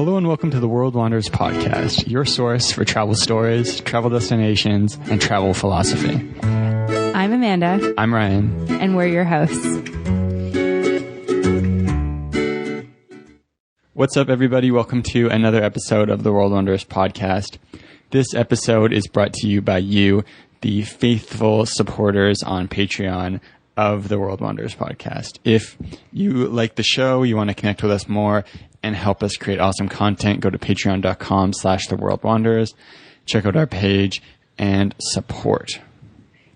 Hello and welcome to the World Wanderers podcast, your source for travel stories, travel destinations, and travel philosophy. I'm Amanda. I'm Ryan. And we're your hosts. What's up, everybody? Welcome to another episode of the World Wanderers podcast. This episode is brought to you by you, the faithful supporters on Patreon of the World Wanderers podcast. If you like the show, you want to connect with us more and help us create awesome content, go to patreon.com/theworldwanderers. Check out our page and support.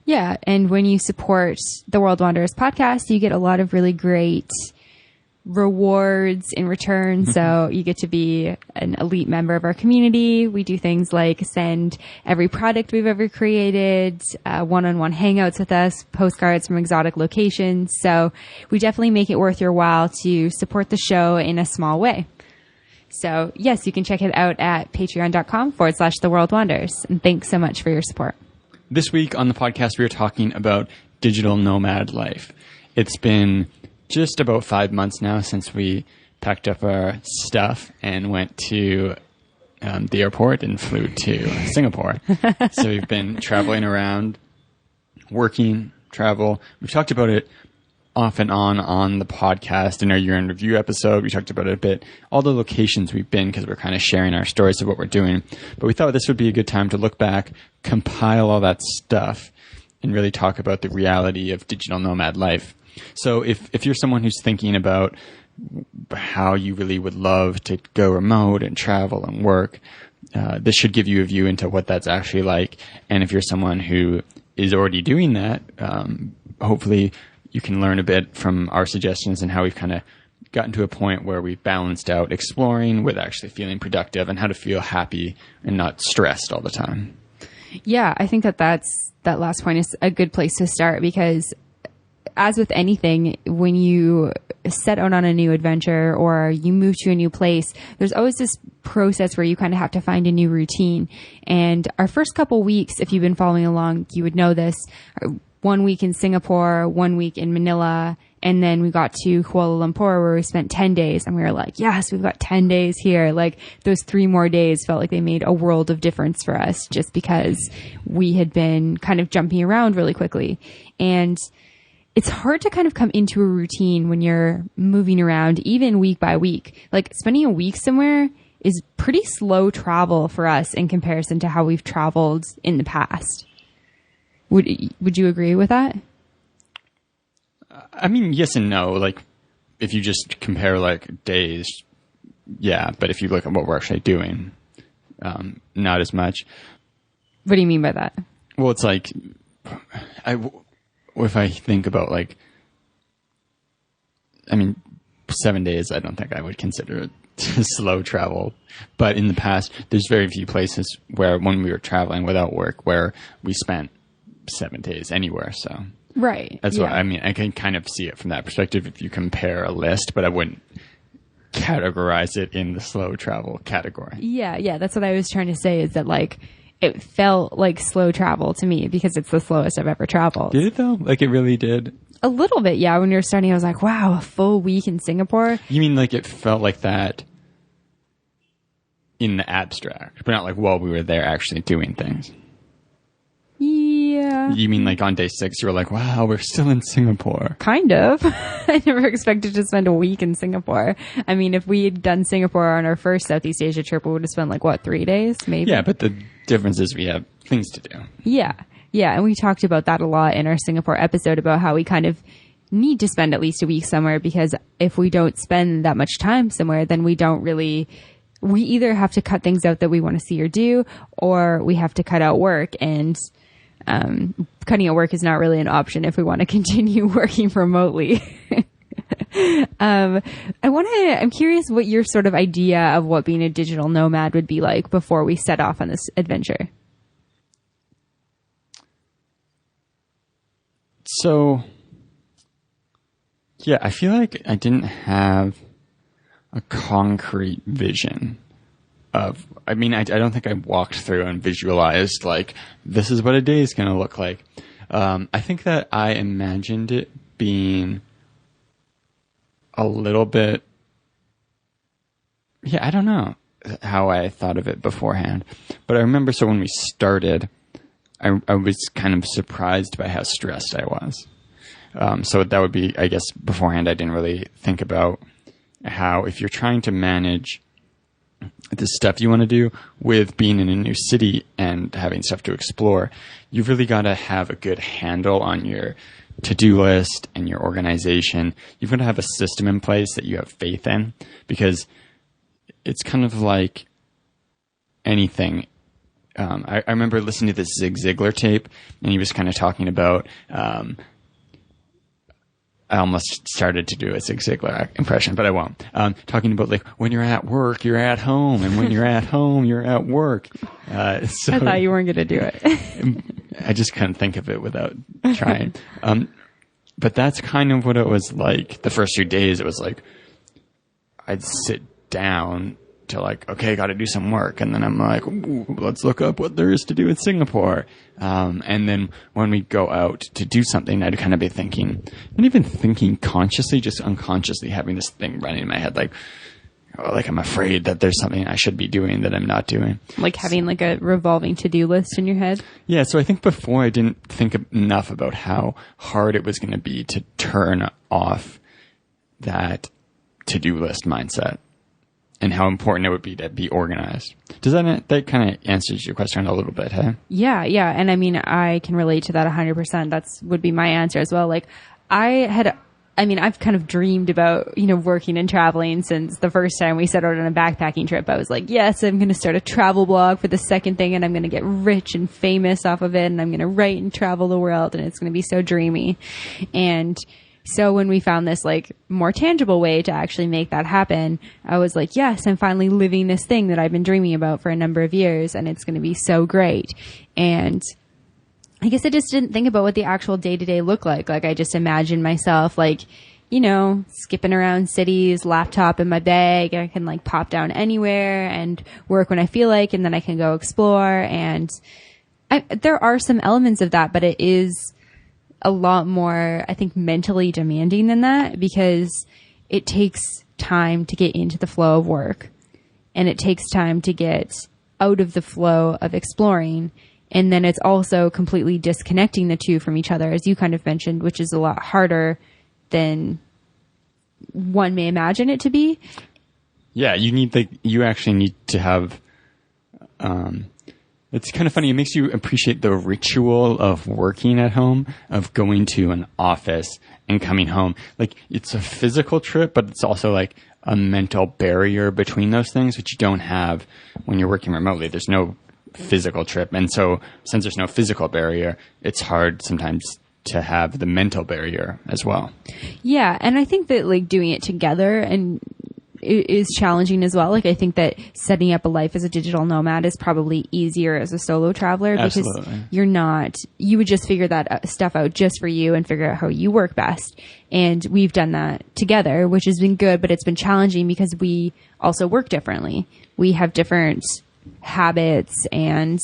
Yeah, and when you support the World Wanderers podcast, you get a lot of really great rewards in return. So you get to be an elite member of our community. We do things like send every product we've ever created, one-on-one hangouts with us, postcards from exotic locations. So we definitely make it worth your while to support the show in a small way. So yes, you can check it out at patreon.com/theworldwanderers. And thanks so much for your support. This week on the podcast, we are talking about digital nomad life. It's been just about 5 months now since we packed up our stuff and went to the airport and flew to Singapore. So we've been traveling around, working, travel. We've talked about it off and on the podcast in our year in review episode. We talked about it a bit, all the locations we've been, because we're kind of sharing our stories of what we're doing. But we thought this would be a good time to look back, compile all that stuff, and really talk about the reality of digital nomad life. So if you're someone who's thinking about how you really would love to go remote and travel and work, this should give you a view into what that's actually like. And if you're someone who is already doing that, hopefully you can learn a bit from our suggestions and how we've kind of gotten to a point where we've balanced out exploring with actually feeling productive and how to feel happy and not stressed all the time. Yeah, I think that that last point is a good place to start, because as with anything, when you set out on a new adventure or you move to a new place, there's always this process where you kind of have to find a new routine. And our first couple weeks, if you've been following along, you would know this. 1 week in Singapore, 1 week in Manila, and then we got to Kuala Lumpur where we spent 10 days, and we were like, yes, we've got 10 days here. Like, those 3 more days felt like they made a world of difference for us, just because we had been kind of jumping around really quickly. And it's hard to kind of come into a routine when you're moving around, even week by week. Like, spending a week somewhere is pretty slow travel for us in comparison to how we've traveled in the past. Would you agree with that? I mean, yes and no. Like, if you just compare like days, yeah. But if you look at what we're actually doing, not as much. What do you mean by that? Well, it's like, if I think about like, I mean, 7 days, I don't think I would consider it slow travel. But in the past, there's very few places where when we were traveling without work where we spent 7 days anywhere. So right. That's what I mean. I can kind of see it from that perspective if you compare a list, but I wouldn't categorize it in the slow travel category. Yeah. That's what I was trying to say, is that like, it felt like slow travel to me because it's the slowest I've ever traveled. Did it though? Like, it really did? A little bit, yeah. When you were starting, I was like, wow, a full week in Singapore. You mean like it felt like that in the abstract, but not like while we were there actually doing things? Yeah. You mean like on day 6, you were like, wow, we're still in Singapore. Kind of. I never expected to spend a week in Singapore. I mean, if we had done Singapore on our first Southeast Asia trip, we would have spent like, 3 days, maybe? Yeah, but the difference is we have things to do. Yeah. And we talked about that a lot in our Singapore episode, about how we kind of need to spend at least a week somewhere, because if we don't spend that much time somewhere, then we either have to cut things out that we want to see or do, or we have to cut out work. And cutting out work is not really an option if we want to continue working remotely. I'm curious what your sort of idea of what being a digital nomad would be like before we set off on this adventure. So, yeah, I feel like I didn't have a concrete vision of, I mean, I don't think I walked through and visualized like, this is what a day is going to look like. I think that I imagined it being a little bit Yeah, I don't know how I thought of it beforehand, but I remember, so when we started, I was kind of surprised by how stressed I was. So that would be, I guess, beforehand, I didn't really think about how, if you're trying to manage the stuff you want to do with being in a new city and having stuff to explore, you've really got to have a good handle on your to-do list and your organization. You've got to have a system in place that you have faith in, because it's kind of like anything. I remember listening to this Zig Ziglar tape, and he was kind of talking about, I almost started to do a Zig Ziglar impression, but I won't. Talking about, like, when you're at work, you're at home, and when you're at home, you're at work. So I thought you weren't going to do it. I just couldn't think of it without trying. But that's kind of what it was like. The first few days, it was like, I'd sit down to, like, okay, got to do some work. And then I'm like, ooh, let's look up what there is to do in Singapore. And then when we go out to do something, I'd kind of be thinking, not even thinking consciously, just unconsciously having this thing running in my head, like, oh, like I'm afraid that there's something I should be doing that I'm not doing. Like having like a revolving to-do list in your head? Yeah, so I think before I didn't think enough about how hard it was going to be to turn off that to-do list mindset, and how important it would be to be organized. Does that kind of answers your question a little bit, huh? Yeah. And I mean, I can relate to that 100%. That's would be my answer as well. Like I've kind of dreamed about, working and traveling since the first time we set out on a backpacking trip. I was like, yes, I'm going to start a travel blog for the second thing, and I'm going to get rich and famous off of it, and I'm going to write and travel the world, and it's going to be so dreamy. And so when we found this like more tangible way to actually make that happen, I was like, yes, I'm finally living this thing that I've been dreaming about for a number of years, and it's going to be so great. And I guess I just didn't think about what the actual day-to-day looked like. Like, I just imagined myself like, skipping around cities, laptop in my bag. I can like pop down anywhere and work when I feel like, and then I can go explore. And there are some elements of that, but it is a lot more, I think, mentally demanding than that, because it takes time to get into the flow of work, and it takes time to get out of the flow of exploring. And then it's also completely disconnecting the two from each other, as you kind of mentioned, which is a lot harder than one may imagine it to be. Yeah, you actually need to have, it's kind of funny. It makes you appreciate the ritual of working at home, of going to an office and coming home. Like, it's a physical trip, but it's also like a mental barrier between those things, which you don't have when you're working remotely. There's no physical trip. And so since there's no physical barrier, it's hard sometimes to have the mental barrier as well. Yeah. And I think that like doing it together and is challenging as well. Like, I think that setting up a life as a digital nomad is probably easier as a solo traveler. Absolutely. Because you would just figure that stuff out just for you and figure out how you work best. And we've done that together, which has been good, but it's been challenging because we also work differently. We have different habits, and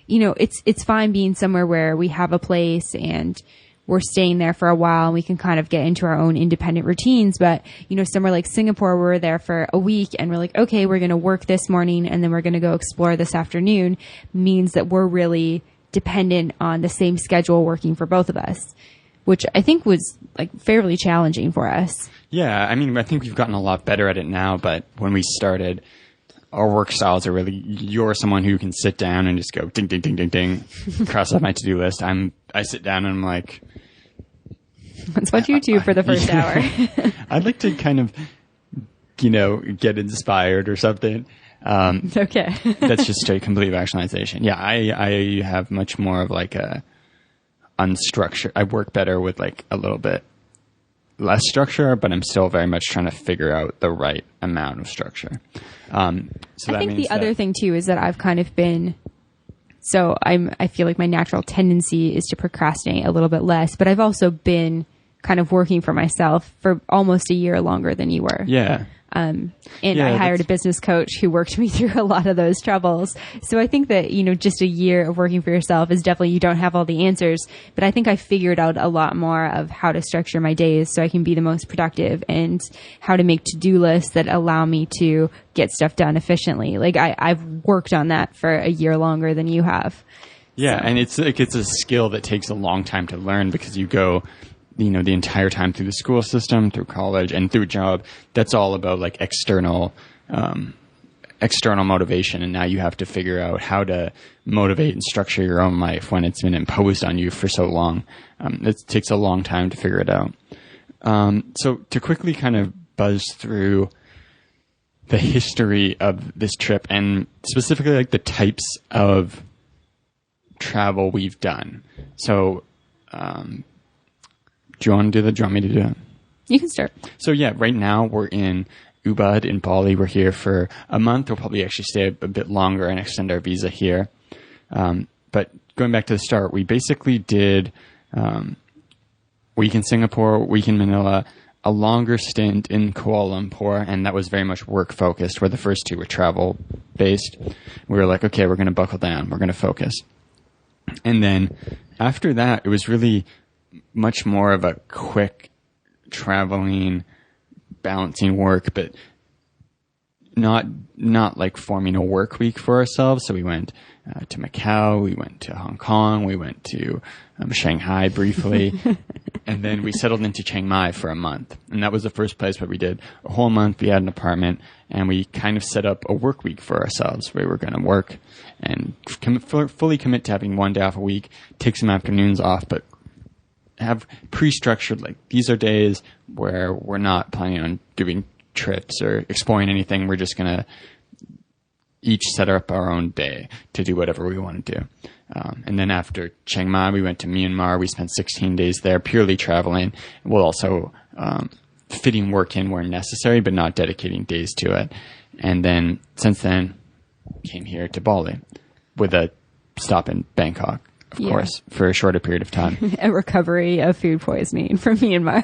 it's fine being somewhere where we have a place and we're staying there for a while and we can kind of get into our own independent routines. But somewhere like Singapore, we're there for a week and we're like, okay, we're going to work this morning and then we're going to go explore this afternoon, means that we're really dependent on the same schedule working for both of us, which I think was like fairly challenging for us. Yeah, I mean, I think we've gotten a lot better at it now, but when we started, our work styles are really, you're someone who can sit down and just go ding, ding, ding, ding, ding, cross off my to-do list. I sit down and I'm like, that's what you do for the first hour. I'd like to kind of, get inspired or something. Okay. That's just straight complete rationalization. Yeah, I have much more of like a unstructured, I work better with like a little bit less structure, but I'm still very much trying to figure out the right amount of structure. I think the other thing too is that I've kind of been, I feel like my natural tendency is to procrastinate a little bit less, but I've also been kind of working for myself for almost a year longer than you were. Yeah. And I hired a business coach who worked me through a lot of those troubles. So I think that, just a year of working for yourself is definitely, you don't have all the answers, but I think I figured out a lot more of how to structure my days so I can be the most productive, and how to make to-do lists that allow me to get stuff done efficiently. Like I've worked on that for a year longer than you have. Yeah. So. And it's a skill that takes a long time to learn, because you go, the entire time through the school system, through college, and through job. That's all about like external motivation. And now you have to figure out how to motivate and structure your own life when it's been imposed on you for so long. It takes a long time to figure it out. So to quickly kind of buzz through the history of this trip, and specifically like the types of travel we've done. So, do you want to do that? Do you want me to do it? You can start. So yeah, right now we're in Ubud in Bali. We're here for a month. We'll probably actually stay a bit longer and extend our visa here. But going back to the start, we basically did week in Singapore, week in Manila, a longer stint in Kuala Lumpur, and that was very much work focused, where the first two were travel based. We were like, okay, we're going to buckle down. We're going to focus. And then after that, it was really much more of a quick traveling, balancing work, but not like forming a work week for ourselves. So we went to Macau, we went to Hong Kong, we went to Shanghai briefly, and then we settled into Chiang Mai for a month. And that was the first place where we did a whole month. We had an apartment, and we kind of set up a work week for ourselves, where we were going to work and fully commit to having one day off a week, take some afternoons off, but have pre-structured, like, these are days where we're not planning on doing trips or exploring anything. We're just going to each set up our own day to do whatever we want to do. And then after Chiang Mai, we went to Myanmar. We spent 16 days there purely traveling. We'll also fitting work in where necessary, but not dedicating days to it. And then since then, came here to Bali with a stop in Bangkok. Of course, for a shorter period of time. A recovery of food poisoning from Myanmar.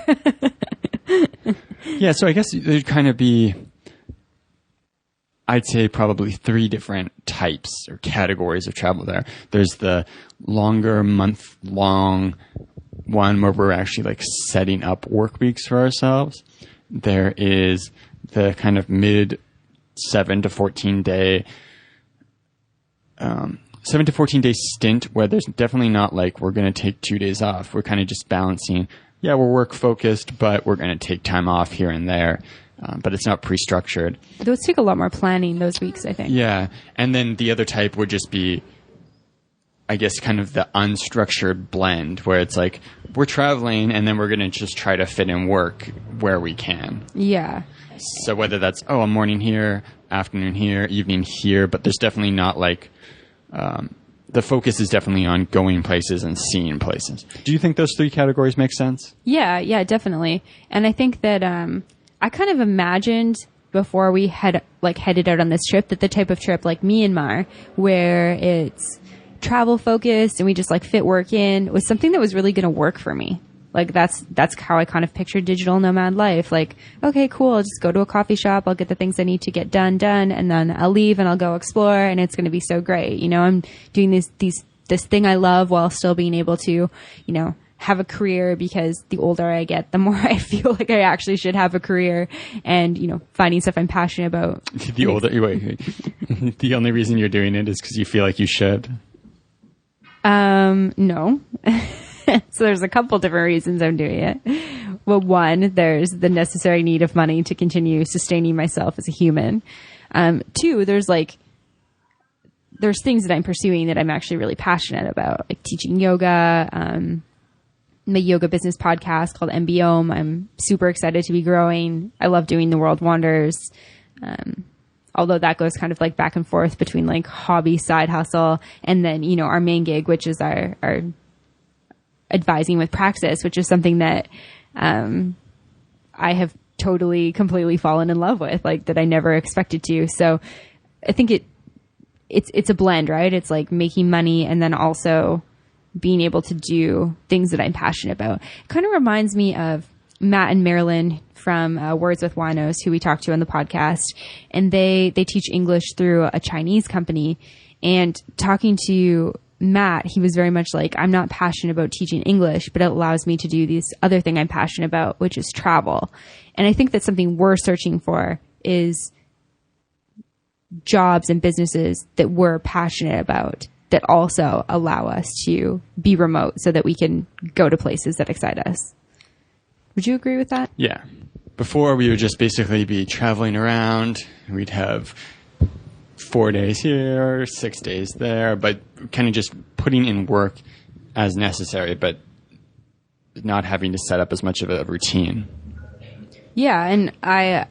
Yeah, so I guess there'd kind of be, I'd say probably 3 different types or categories of travel there. There's the longer, month-long one where we're actually like setting up work weeks for ourselves. There is the kind of mid 7 to 14 day 7 to 14 day stint where there's definitely not like we're going to take 2 days off. We're kind of just balancing. Yeah, we're work focused, but we're going to take time off here and there. But it's not pre-structured. Those take a lot more planning, those weeks, I think. Yeah. And then the other type would just be, I guess, kind of the unstructured blend where it's like we're traveling and then we're going to just try to fit in work where we can. Yeah. So whether that's, a morning here, afternoon here, evening here, but there's definitely not like, the focus is definitely on going places and seeing places. Do you think those 3 categories make sense? Yeah, definitely. And I think that I kind of imagined before we headed out on this trip that the type of trip like Myanmar, where it's travel focused and we just like fit work in, was something that was really going to work for me. Like that's how I kind of pictured digital nomad life. Like, okay, cool. I'll just go to a coffee shop. I'll get the things I need to get done. And then I'll leave and I'll go explore and it's going to be so great. I'm doing this thing I love while still being able to, have a career, because the older I get, the more I feel like I actually should have a career and, finding stuff I'm passionate about. The only reason you're doing it is because you feel like you should. No. So there's a couple different reasons I'm doing it. Well, one, there's the necessary need of money to continue sustaining myself as a human. 2, there's things that I'm pursuing that I'm actually really passionate about, like teaching yoga, my yoga business podcast called MBOM. I'm super excited to be growing. I love doing the World Wonders. Although that goes kind of like back and forth between like hobby, side hustle, and then, our main gig, which is our advising with Praxis, which is something that I have totally, completely fallen in love with, like that I never expected to. So I think it's a blend, right? It's like making money and then also being able to do things that I'm passionate about. It kind of reminds me of Matt and Marilyn from Words with Winos, who we talked to on the podcast, and they teach English through a Chinese company. And talking to Matt, he was very much like, I'm not passionate about teaching English, but it allows me to do this other thing I'm passionate about, which is travel. And I think that's something we're searching for, is jobs and businesses that we're passionate about that also allow us to be remote so that we can go to places that excite us. Would you agree with that? Yeah. Before, we would just basically be traveling around. We'd have 4 days here, 6 days there, but kind of just putting in work as necessary, but not having to set up as much of a routine. Yeah, and I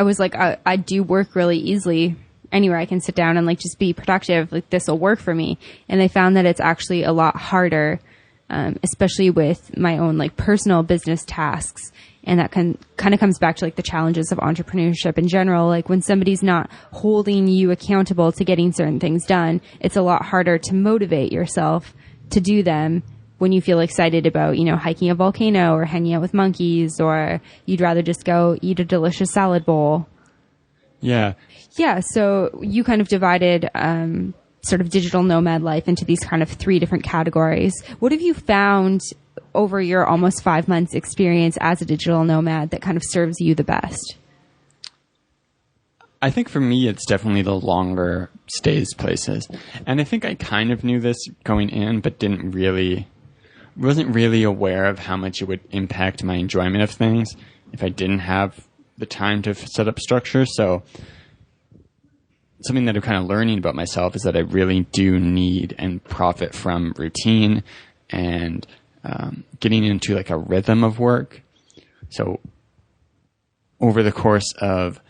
was like, I do work really easily anywhere. I can sit down and like just be productive. Like, this will work for me. And I found that it's actually a lot harder, especially with my own like personal business tasks. And that kind of comes back to like the challenges of entrepreneurship in general. Like, when somebody's not holding you accountable to getting certain things done, it's a lot harder to motivate yourself to do them when you feel excited about, you know, hiking a volcano or hanging out with monkeys, or you'd rather just go eat a delicious salad bowl. Yeah. Yeah. So you kind of divided, sort of digital nomad life into these kind of 3 different categories. What have you found over your almost 5 months experience as a digital nomad that kind of serves you the best? I think for me, it's definitely the longer stays places. And I think I kind of knew this going in, but wasn't really aware of how much it would impact my enjoyment of things if I didn't have the time to set up structure. So something that I'm kind of learning about myself is that I really do need and profit from routine and getting into like a rhythm of work. So over the course of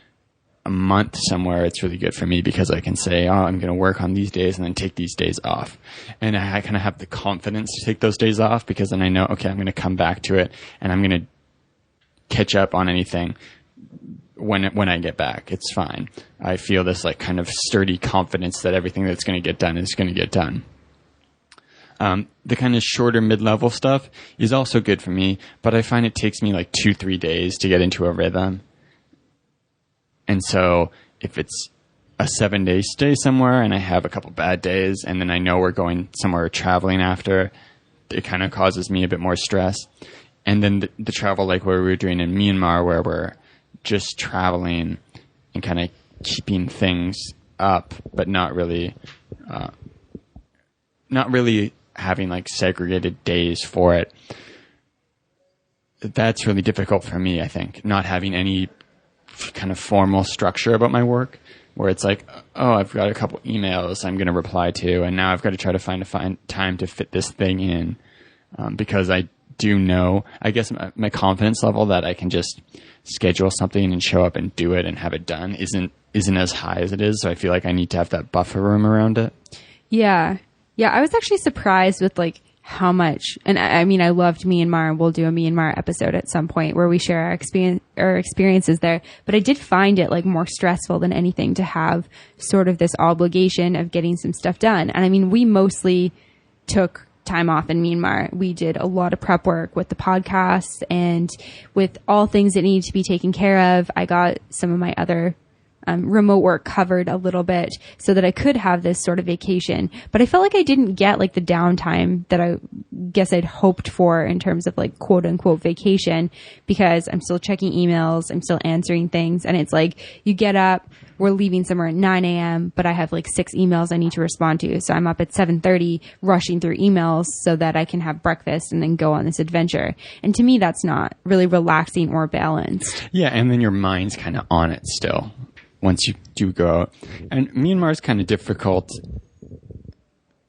a month somewhere, it's really good for me because I can say, oh, I'm going to work on these days and then take these days off. And I kind of have the confidence to take those days off because then I know, okay, I'm going to come back to it and I'm going to catch up on anything when I get back. It's fine. I feel this like kind of sturdy confidence that everything that's going to get done is going to get done. The kind of shorter mid-level stuff is also good for me, but I find it takes me like 2-3 days to get into a rhythm. And so if it's a 7-day stay somewhere and I have a couple bad days and then I know we're going somewhere traveling after, it kind of causes me a bit more stress. And then the travel like where we were doing in Myanmar, where we're just traveling and kind of keeping things up, but not really having like segregated days for it. That's really difficult for me, I think, not having any kind of formal structure about my work, where it's like, oh, I've got a couple emails I'm going to reply to, and now I've got to try to find time to fit this thing in, because I do know, I guess my confidence level that I can just schedule something and show up and do it and have it done isn't as high as it is. So I feel like I need to have that buffer room around it. Yeah. Yeah, I was actually surprised with like how much, and I mean, I loved Myanmar, and we'll do a Myanmar episode at some point where we share our experiences there. But I did find it like more stressful than anything to have sort of this obligation of getting some stuff done. And I mean, we mostly took time off in Myanmar. We did a lot of prep work with the podcast and with all things that needed to be taken care of. I got some of my other remote work covered a little bit so that I could have this sort of vacation. But I felt like I didn't get like the downtime that I guess I'd hoped for in terms of like quote unquote vacation, because I'm still checking emails, I'm still answering things. And it's like, you get up, we're leaving somewhere at 9 a.m., but I have like 6 emails I need to respond to. So I'm up at 7:30 rushing through emails so that I can have breakfast and then go on this adventure. And to me, that's not really relaxing or balanced. Yeah. And then your mind's kind of on it still once you do go out. And Myanmar is kind of difficult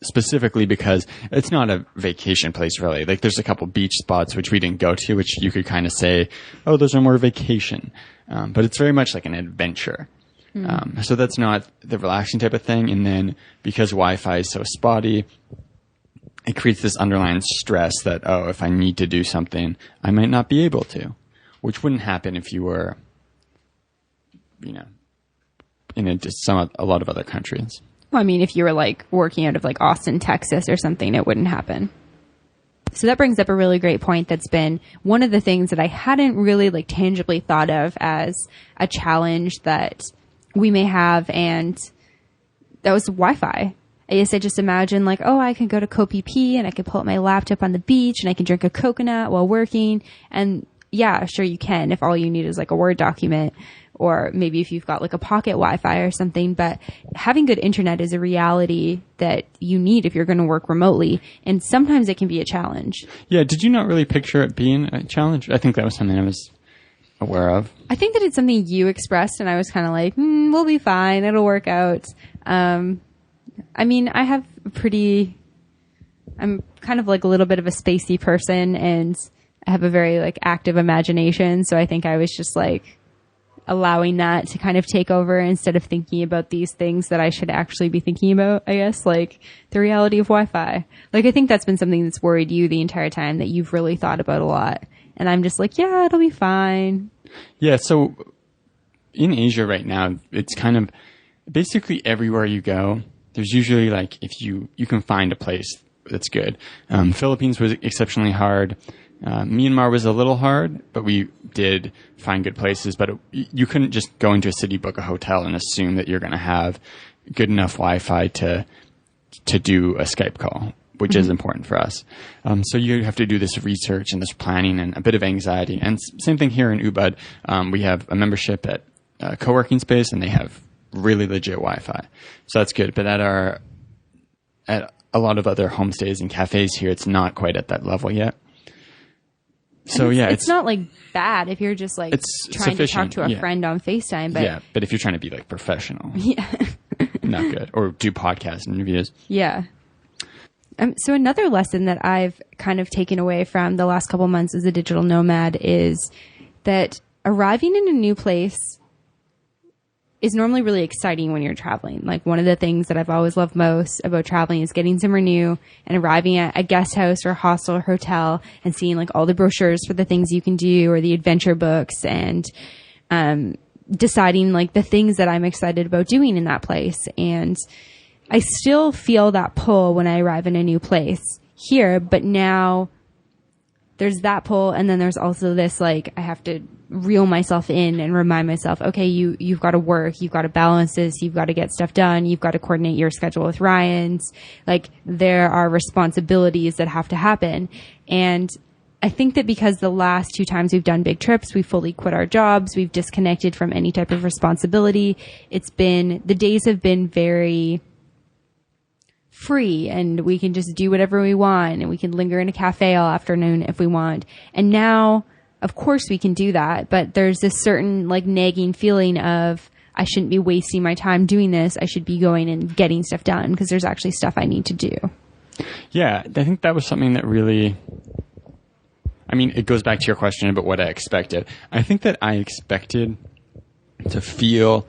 specifically because it's not a vacation place really. Like, there's a couple beach spots which we didn't go to, which you could kind of say, oh, those are more vacation. But it's very much like an adventure. So that's not the relaxing type of thing. And then because Wi-Fi is so spotty, it creates this underlying stress that, oh, if I need to do something, I might not be able to, which wouldn't happen if you were, in a lot of other countries. Well, I mean, if you were like working out of like Austin, Texas or something, it wouldn't happen. So that brings up a really great point. That's been one of the things that I hadn't really like tangibly thought of as a challenge that we may have. And that was Wi-Fi. I guess I just imagine like, oh, I can go to Koh Phi Phi and I can pull up my laptop on the beach and I can drink a coconut while working. And yeah, sure you can if all you need is like a Word document, or maybe if you've got like a pocket Wi-Fi or something. But having good internet is a reality that you need if you're going to work remotely. And sometimes it can be a challenge. Yeah. Did you not really picture it being a challenge? I think that was something I was aware of. I think that it's something you expressed and I was kind of like, we'll be fine. It'll work out. I mean, I'm kind of like a little bit of a spacey person and I have a very like active imagination. So I think I was just like allowing that to kind of take over instead of thinking about these things that I should actually be thinking about, I guess, like the reality of Wi-Fi. Like, I think that's been something that's worried you the entire time that you've really thought about a lot. And I'm just like, yeah, it'll be fine. Yeah. So in Asia right now, it's kind of basically everywhere you go, there's usually like, if you can find a place that's good. Philippines was exceptionally hard. Myanmar was a little hard, but we did find good places. But you couldn't just go into a city, book a hotel, and assume that you're going to have good enough Wi-Fi to do a Skype call, which is important for us. So you have to do this research and this planning and a bit of anxiety. And same thing here in Ubud. We have a membership at a co-working space, and they have really legit Wi-Fi. So that's good. But at a lot of other homestays and cafes here, it's not quite at that level yet. So yeah, it's not like bad if you're just like trying to talk to a friend on FaceTime. But yeah, but if you're trying to be like professional, not good. Or do podcast interviews. Yeah. So another lesson that I've kind of taken away from the last couple months as a digital nomad is that arriving in a new place is normally really exciting when you're traveling. Like, one of the things that I've always loved most about traveling is getting somewhere new and arriving at a guest house or a hostel or hotel and seeing like all the brochures for the things you can do or the adventure books, and deciding like the things that I'm excited about doing in that place. And I still feel that pull when I arrive in a new place here, but now there's that pull, and then there's also this like I have to reel myself in and remind myself, okay, you've got to work, you've got to balance this, you've got to get stuff done, you've got to coordinate your schedule with Ryan's. Like, there are responsibilities that have to happen. And I think that because the last 2 times we've done big trips, we fully quit our jobs, we've disconnected from any type of responsibility. The days have been very free, and we can just do whatever we want, and we can linger in a cafe all afternoon if we want. And now, of course we can do that, but there's this certain like nagging feeling of, I shouldn't be wasting my time doing this. I should be going and getting stuff done because there's actually stuff I need to do. Yeah, I think that was something that really, I mean, it goes back to your question about what I expected. I think that I expected to feel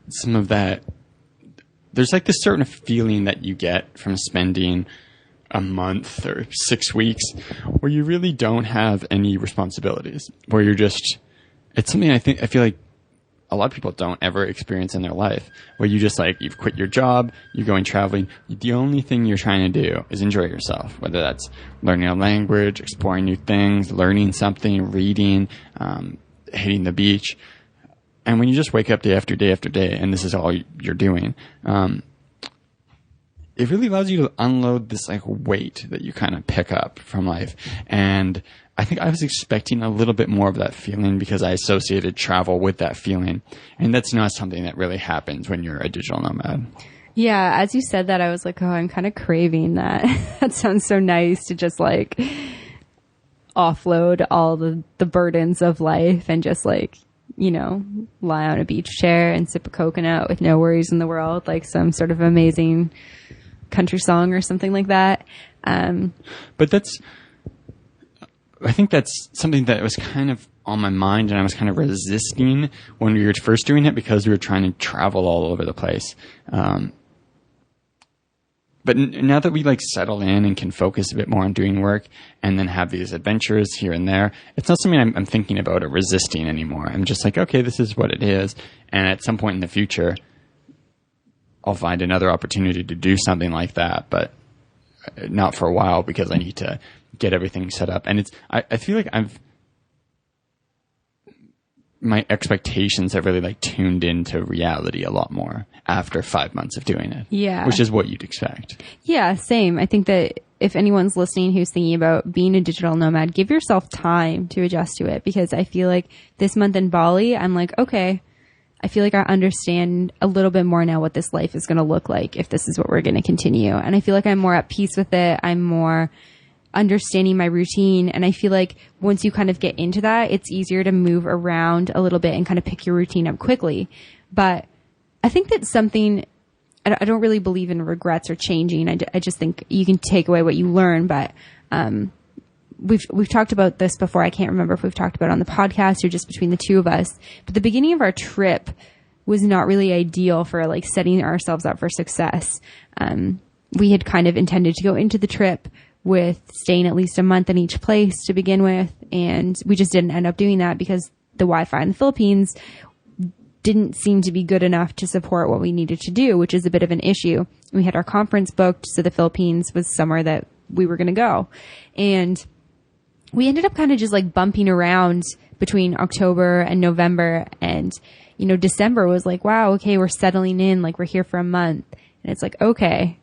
some of that. There's like this certain feeling that you get from spending a month or 6 weeks where you really don't have any responsibilities, where you're just, it's something I feel like a lot of people don't ever experience in their life, where you just like, you've quit your job, you're going traveling. The only thing you're trying to do is enjoy yourself, whether that's learning a language, exploring new things, learning something, reading, hitting the beach. And when you just wake up day after day after day, and this is all you're doing, it really allows you to unload this like weight that you kind of pick up from life. And I think I was expecting a little bit more of that feeling because I associated travel with that feeling. And that's not something that really happens when you're a digital nomad. Yeah. As you said that, I was like, oh, I'm kind of craving that. That sounds so nice to just like offload all the burdens of life and just like, you know, lie on a beach chair and sip a coconut with no worries in the world, like some sort of amazing country song or something like that. But I think that's something that was kind of on my mind, and I was kind of resisting when we were first doing it because we were trying to travel all over the place. But now that we like settle in and can focus a bit more on doing work and then have these adventures here and there, it's not something I'm thinking about or resisting anymore. I'm just like, okay, this is what it is. And at some point in the future, I'll find another opportunity to do something like that, but not for a while because I need to get everything set up. And I feel like my expectations have really like tuned into reality a lot more after 5 months of doing it. Yeah. Which is what you'd expect. Yeah, same. I think that if anyone's listening who's thinking about being a digital nomad, give yourself time to adjust to it, because I feel like this month in Bali, I'm like, okay, I feel like I understand a little bit more now what this life is going to look like if this is what we're going to continue. And I feel like I'm more at peace with it. I'm more understanding my routine. And I feel like once you kind of get into that, it's easier to move around a little bit and kind of pick your routine up quickly. But I think that's something, I don't really believe in regrets or changing. I just think you can take away what you learn. But we've talked about this before. I can't remember if we've talked about it on the podcast or just between the two of us. But the beginning of our trip was not really ideal for like setting ourselves up for success. We had kind of intended to go into the trip with staying at least a month in each place to begin with. And we just didn't end up doing that because the Wi-Fi in the Philippines didn't seem to be good enough to support what we needed to do, which is a bit of an issue. We had our conference booked, so the Philippines was somewhere that we were going to go. And we ended up kind of just like bumping around between October and November. And, you know, December was like, wow, okay, we're settling in, like we're here for a month. And it's like, okay,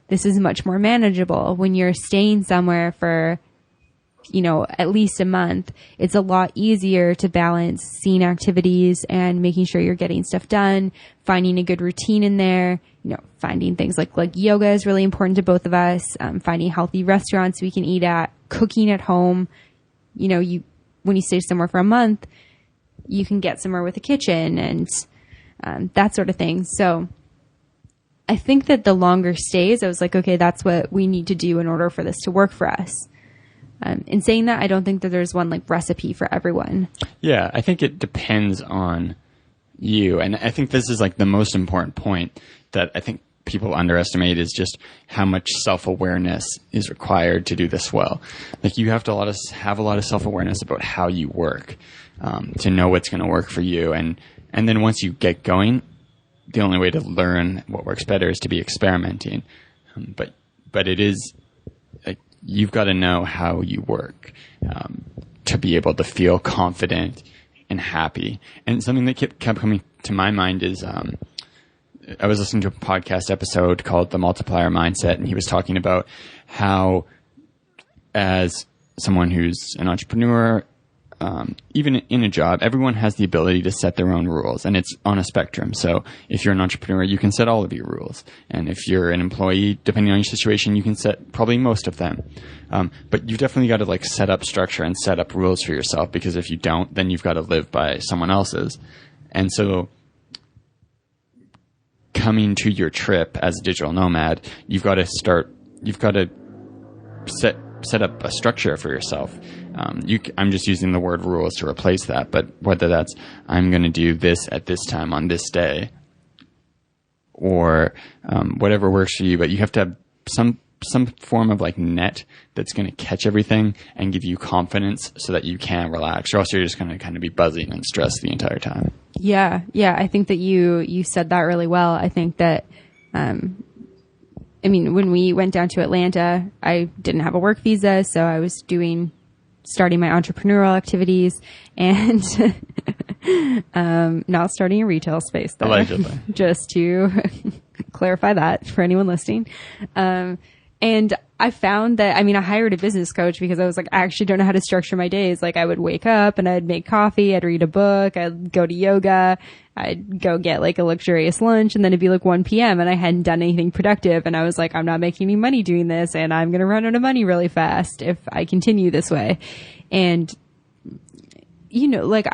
this is much more manageable. When you're staying somewhere for, you know, at least a month, it's a lot easier to balance seeing activities and making sure you're getting stuff done, finding a good routine in there, you know, finding things like yoga is really important to both of us, finding healthy restaurants we can eat at, cooking at home. You know, when you stay somewhere for a month, you can get somewhere with a kitchen and that sort of thing. So I think that the longer stays, I was like, okay, that's what we need to do in order for this to work for us. In saying that, I don't think that there's one like recipe for everyone. Yeah, I think it depends on you. And I think this is like the most important point that I think people underestimate is just how much self-awareness is required to do this well. Like you have to have a lot of self-awareness about how you work, to know what's going to work for you. And then once you get going, the only way to learn what works better is to be experimenting. But it is like, you've got to know how you work, to be able to feel confident and happy. And something that kept coming to my mind is, I was listening to a podcast episode called The Multiplier Mindset, and he was talking about how, as someone who's an entrepreneur, even in a job, everyone has the ability to set their own rules, and it's on a spectrum. So if you're an entrepreneur, you can set all of your rules. And if you're an employee, depending on your situation, you can set probably most of them. But you've definitely got to like set up structure and set up rules for yourself, because if you don't, then you've got to live by someone else's. And so coming to your trip as a digital nomad, you've got to set up a structure for yourself. I'm just using the word rules to replace that, but whether that's I'm going to do this at this time on this day, or whatever works for you, but you have to have some form of like net that's going to catch everything and give you confidence so that you can relax, or else you're just going to kind of be buzzing and stressed the entire time. Yeah. I think that you said that really well. I think that I mean, when we went down to Atlanta, I didn't have a work visa, so I was starting my entrepreneurial activities and not starting a retail space though. Allegedly. Just to clarify that for anyone listening. And I found that, I mean, I hired a business coach because I was like, I actually don't know how to structure my days. Like I would wake up and I'd make coffee, I'd read a book, I'd go to yoga, I'd go get like a luxurious lunch, and then it'd be like 1 p.m. and I hadn't done anything productive. And I was like, I'm not making any money doing this, and I'm going to run out of money really fast if I continue this way. And, you know, like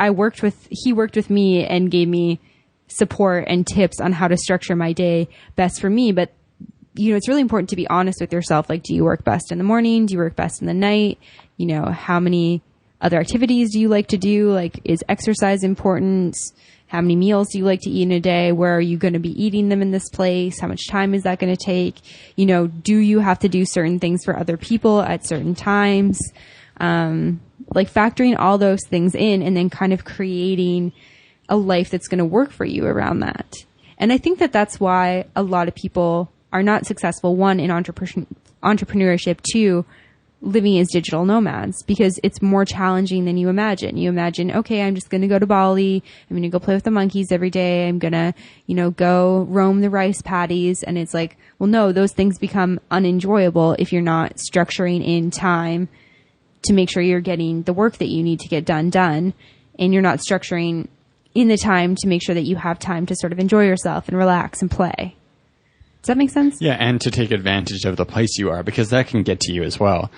he worked with me and gave me support and tips on how to structure my day best for me. But, you know, it's really important to be honest with yourself. Like, do you work best in the morning? Do you work best in the night? You know, how many other activities do you like to do? Like, is exercise important? How many meals do you like to eat in a day? Where are you going to be eating them in this place? How much time is that going to take? You know, do you have to do certain things for other people at certain times? Like factoring all those things in and then kind of creating a life that's going to work for you around that. And I think that that's why a lot of people are not successful, one, in entrepreneurship, two, living as digital nomads, because it's more challenging than you imagine. You imagine, okay, I'm just going to go to Bali. I'm going to go play with the monkeys every day. I'm going to, go roam the rice paddies. And it's like, well, no, those things become unenjoyable if you're not structuring in time to make sure you're getting the work that you need to get done. And you're not structuring in the time to make sure that you have time to sort of enjoy yourself and relax and play. Does that make sense? Yeah, and to take advantage of the place you are, because that can get to you as well.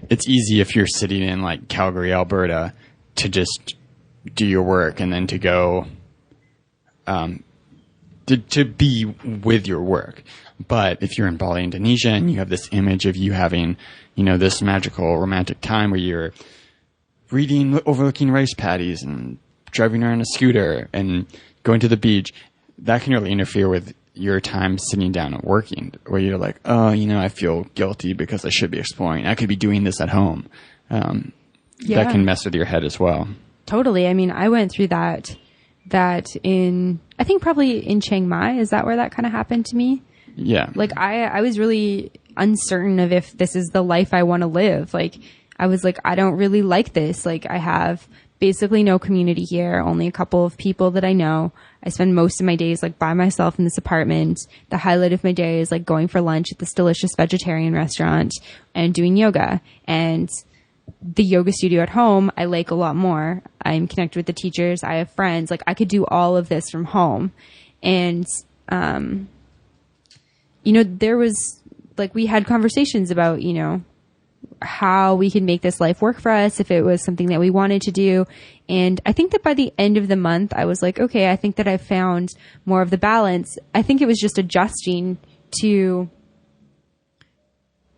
It's easy if you're sitting in like Calgary, Alberta, to just do your work and then to go to be with your work. But if you're in Bali, Indonesia, and you have this image of you having, this magical romantic time where you're reading, overlooking rice paddies and driving around a scooter and going to the beach, that can really interfere with your time sitting down and working, where you're like, oh, I feel guilty because I should be exploring. I could be doing this at home. That can mess with your head as well. Totally. I mean, I went through that in, I think probably in Chiang Mai. Is that where that kind of happened to me? Yeah. Like I was really uncertain of if this is the life I want to live. Like I was like, I don't really like this. Like I have basically no community here, only a couple of people that I know. I spend most of my days like by myself in this apartment. The highlight of my day is like going for lunch at this delicious vegetarian restaurant and doing yoga. And the yoga studio at home, I like a lot more. I'm connected with the teachers. I have friends. Like I could do all of this from home. And, there was like, we had conversations about, how we could make this life work for us if it was something that we wanted to do. And I think that by the end of the month, I was like, okay, I think that I found more of the balance. I think it was just adjusting to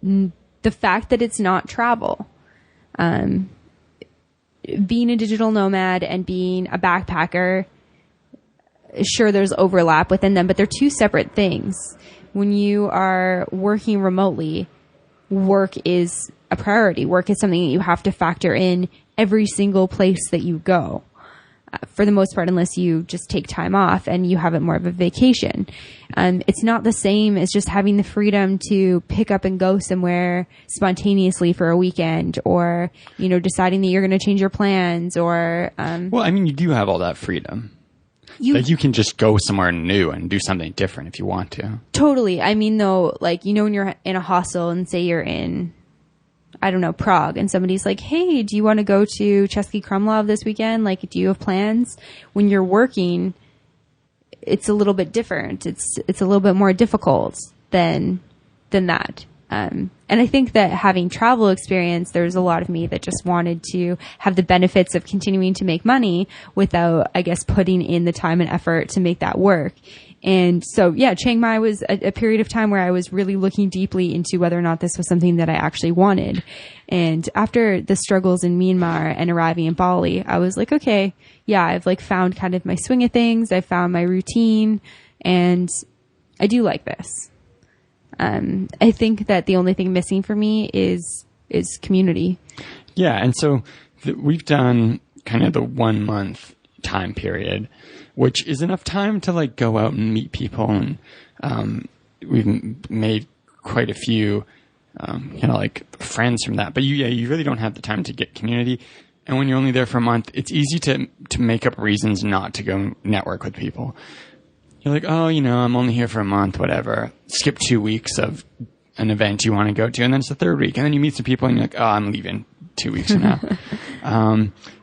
the fact that it's not travel. Being a digital nomad and being a backpacker, sure, there's overlap within them, but they're two separate things. When you are working remotely, work is a priority. Work is something that you have to factor in every single place that you go. For the most part, unless you just take time off and you have it more of a vacation. It's not the same as just having the freedom to pick up and go somewhere spontaneously for a weekend, or, deciding that you're going to change your plans, or... Well, I mean, you do have all that freedom. You can just go somewhere new and do something different if you want to. Totally. I mean, though, like, when you're in a hostel and say you're in, I don't know, Prague, and somebody's like, hey, do you want to go to Český Krumlov this weekend? Like, do you have plans? When you're working, it's a little bit different. It's a little bit more difficult than that. And I think that having travel experience, there's a lot of me that just wanted to have the benefits of continuing to make money without, I guess, putting in the time and effort to make that work. And so, yeah, Chiang Mai was a period of time where I was really looking deeply into whether or not this was something that I actually wanted. And after the struggles in Myanmar and arriving in Bali, I was like, okay, yeah, I've like found kind of my swing of things. I found my routine, and I do like this. I think that the only thing missing for me is community. Yeah. And so we've done kind of the 1 month time period, which is enough time to like go out and meet people. And, we've made quite a few, like friends from that, but you really don't have the time to get community. And when you're only there for a month, it's easy to make up reasons not to go network with people. You're like, oh, I'm only here for a month, whatever. Skip 2 weeks of an event you want to go to, and then it's the third week, and then you meet some people, and you're like, oh, I'm leaving 2 weeks from now.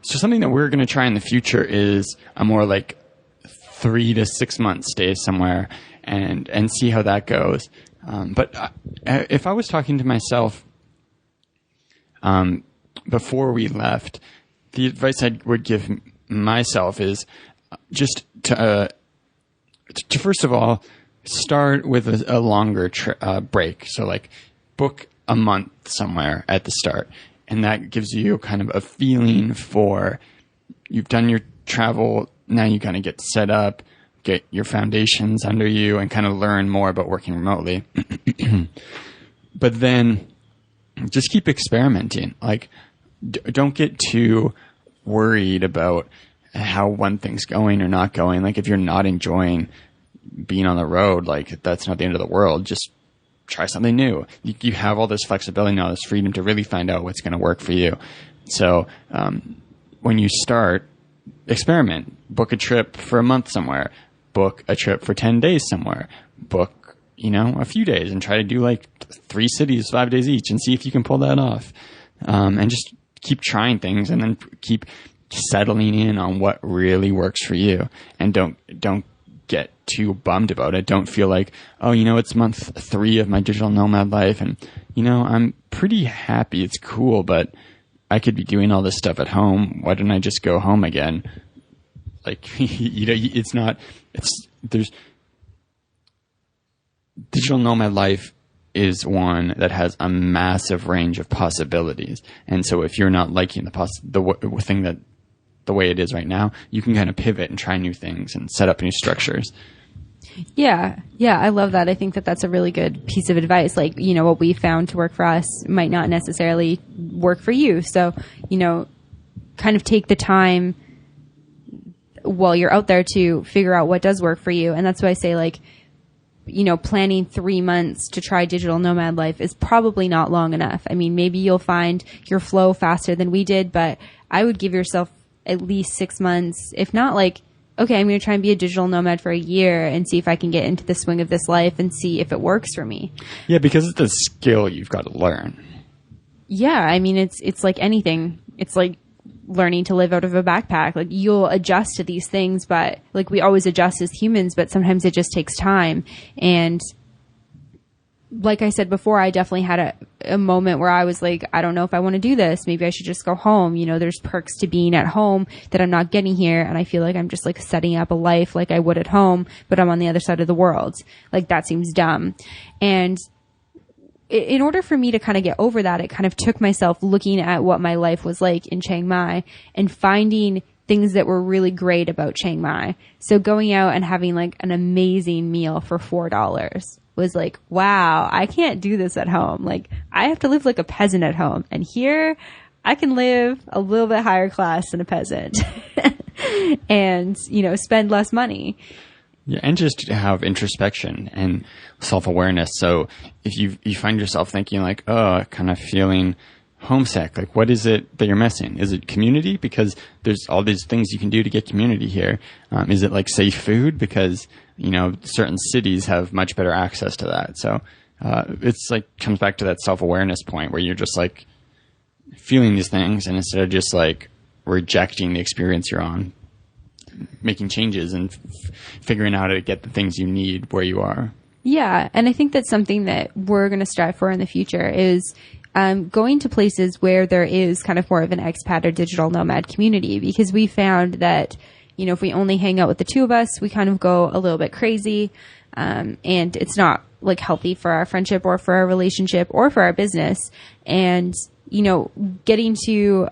So something that we're going to try in the future is a more like 3 to 6 month stay somewhere, and see how that goes. But if I was talking to myself before we left, the advice I would give myself is just to first of all, start with a longer break. So like book a month somewhere at the start. And that gives you kind of a feeling for, you've done your travel. Now you kind of get set up, get your foundations under you, and kind of learn more about working remotely. But then just keep experimenting. Like, don't get too worried about how one thing's going or not going. Like, if you're not enjoying being on the road, like, that's not the end of the world. Just try something new. You have all this flexibility now, this freedom to really find out what's going to work for you. So when you start, experiment. Book a trip for a month somewhere. Book a trip for 10 days somewhere. Book, a few days and try to do like 3 cities, 5 days each, and see if you can pull that off. And just keep trying things, and then keep settling in on what really works for you. And don't get too bummed about it. Don't feel like, it's month 3 of my digital nomad life, and I'm pretty happy. It's cool, but I could be doing all this stuff at home. Why don't I just go home again? Like, there's digital nomad life is one that has a massive range of possibilities. And so if you're not liking the way it is right now, you can kind of pivot and try new things and set up new structures. Yeah, I love that. I think that that's a really good piece of advice. Like, what we found to work for us might not necessarily work for you. So, kind of take the time while you're out there to figure out what does work for you. And that's why I say, like, planning 3 months to try digital nomad life is probably not long enough. I mean, maybe you'll find your flow faster than we did, but I would give yourself at least 6 months, if not like, okay, I'm going to try and be a digital nomad for a year and see if I can get into the swing of this life and see if it works for me. Yeah, because it's a skill you've got to learn. Yeah, I mean, it's like anything. It's like learning to live out of a backpack. Like, you'll adjust to these things, but like, we always adjust as humans, but sometimes it just takes time. And like I said before, I definitely had a moment where I was like, I don't know if I want to do this. Maybe I should just go home. There's perks to being at home that I'm not getting here. And I feel like I'm just like setting up a life like I would at home, but I'm on the other side of the world. Like, that seems dumb. And in order for me to kind of get over that, it kind of took myself looking at what my life was like in Chiang Mai and finding things that were really great about Chiang Mai. So going out and having like an amazing meal for $4 was like, wow, I can't do this at home. Like, I have to live like a peasant at home. And here I can live a little bit higher class than a peasant and, spend less money. Yeah, and just have introspection and self-awareness. So if you find yourself thinking like, kind of feeling homesick, like, what is it that you're missing? Is it community? Because there's all these things you can do to get community here. Is it like safe food? Because, certain cities have much better access to that. So it's like, comes back to that self-awareness point where you're just like feeling these things, and instead of just like rejecting the experience you're on, making changes and figuring out how to get the things you need where you are. Yeah. And I think that's something that we're going to strive for in the future is going to places where there is kind of more of an expat or digital nomad community, because we found that, if we only hang out with the two of us, we kind of go a little bit crazy. And it's not like healthy for our friendship or for our relationship or for our business. And, getting to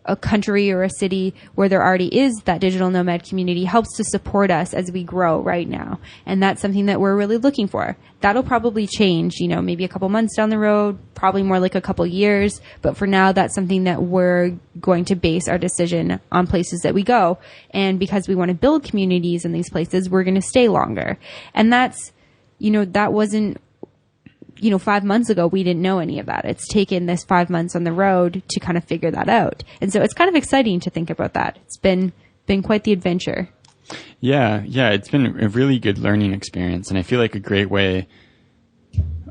a country or a city where there already is that digital nomad community helps to support us as we grow right now. And that's something that we're really looking for. That'll probably change, maybe a couple months down the road, probably more like a couple years. But for now, that's something that we're going to base our decision on places that we go. And because we want to build communities in these places, we're going to stay longer. And that's, that wasn't, 5 months ago, we didn't know any of that. It's taken this 5 months on the road to kind of figure that out. And so it's kind of exciting to think about that. It's been quite the adventure. Yeah. It's been a really good learning experience. And I feel like a great way,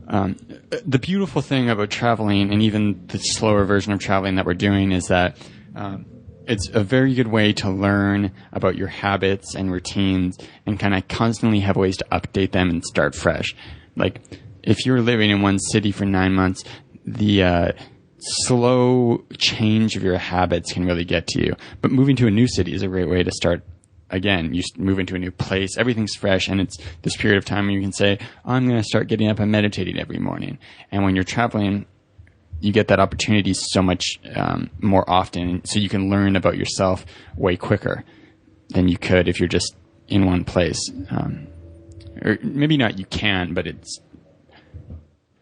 the beautiful thing about traveling, and even the slower version of traveling that we're doing, is that it's a very good way to learn about your habits and routines and kind of constantly have ways to update them and start fresh. Like, if you're living in one city for 9 months, the slow change of your habits can really get to you. But moving to a new city is a great way to start again. You move into a new place, everything's fresh, and it's this period of time where you can say, I'm going to start getting up and meditating every morning. And when you're traveling, you get that opportunity so much more often, so you can learn about yourself way quicker than you could if you're just in one place. Or maybe not you can, but it's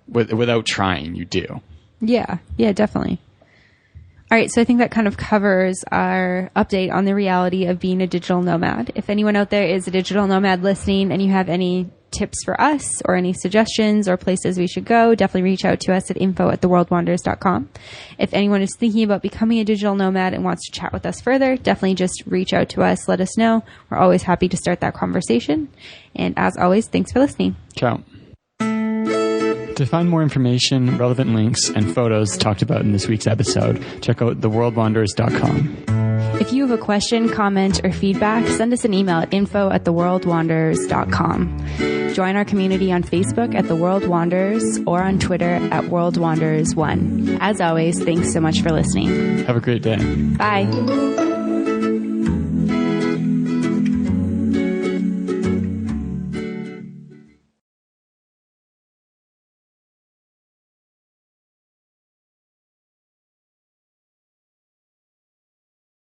without trying, you do. Yeah, definitely. All right, so I think that kind of covers our update on the reality of being a digital nomad. If anyone out there is a digital nomad listening and you have any tips for us or any suggestions or places we should go, definitely reach out to us at info@theworldwanders.com. If anyone is thinking about becoming a digital nomad and wants to chat with us further, definitely just reach out to us. Let us know. We're always happy to start that conversation. And as always, thanks for listening. Ciao. To find more information, relevant links, and photos talked about in this week's episode, check out theworldwanders.com. If you have a question, comment, or feedback, send us an email at info@theworldwanders.com. Join our community on Facebook at The World Wanders or on Twitter at WorldWanders1. As always, thanks so much for listening. Have a great day. Bye.